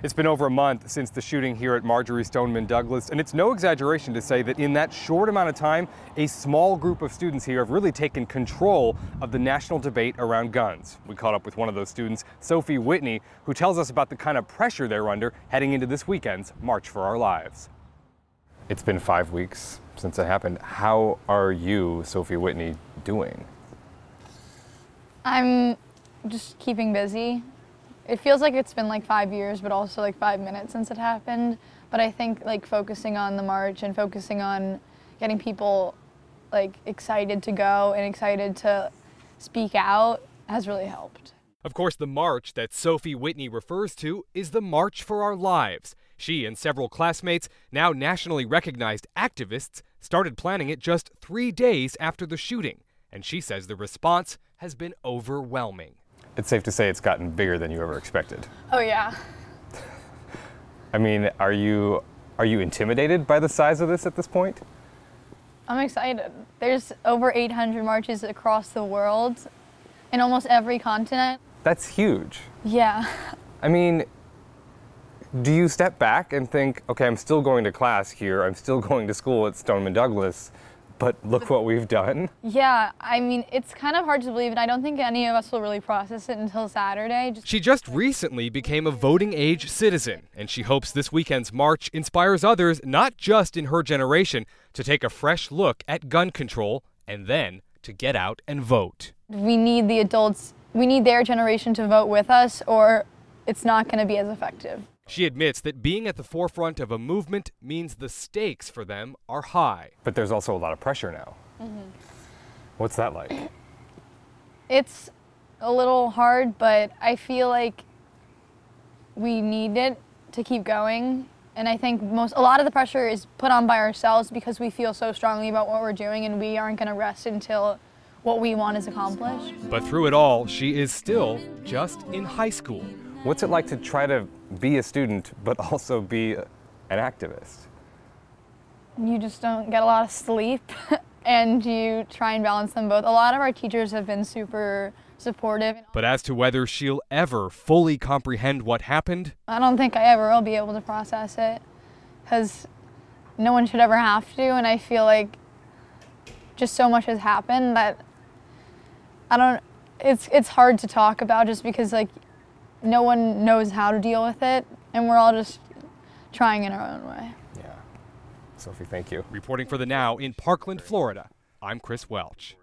It's been over a month since the shooting here at Marjory Stoneman Douglas, and it's no exaggeration to say that in that short amount of time, a small group of students here have really taken control of the national debate around guns. We caught up with one of those students, Sofie Whitney, who tells us about the kind of pressure they're under heading into this weekend's March for Our Lives. It's been 5 weeks since it happened. How are you, Sofie Whitney, doing? I'm just keeping busy. It feels like it's been like 5 years, but also like 5 minutes since it happened. But I think like focusing on the march and focusing on getting people like excited to go and excited to speak out has really helped. Of course, the march that Sofie Whitney refers to is the March for Our Lives. She and several classmates, now nationally recognized activists, started planning it just 3 days after the shooting. And she says the response has been overwhelming. It's safe to say it's gotten bigger than you ever expected. Oh yeah. I mean, are you intimidated by the size of this at this point? I'm excited. There's over 800 marches across the world in almost every continent. That's huge. Yeah. I mean, do you step back and think, okay, I'm still going to class here, I'm still going to school at Stoneman Douglas, but look what we've done? Yeah, I mean, it's kind of hard to believe, and I don't think any of us will really process it until Saturday. She just recently became a voting age citizen, and she hopes this weekend's march inspires others, not just in her generation, to take a fresh look at gun control and then to get out and vote. We need the adults, we need their generation to vote with us, or it's not going to be as effective. She admits that being at the forefront of a movement means the stakes for them are high. But there's also a lot of pressure now. Mm-hmm. What's that like? It's a little hard, but I feel like we need it to keep going. And I think a lot of the pressure is put on by ourselves because we feel so strongly about what we're doing and we aren't going to rest until what we want is accomplished. But through it all, she is still just in high school. What's it like to try to be a student, but also be an activist? You just don't get a lot of sleep, and you try and balance them both. A lot of our teachers have been super supportive. But as to whether she'll ever fully comprehend what happened, I don't think I ever will be able to process it, because no one should ever have to, and I feel like just so much has happened that it's hard to talk about just because like no one knows how to deal with it, and we're all just trying in our own way. Yeah. Sofie, thank you. Reporting for The Now in Parkland, Florida, I'm Chris Welch.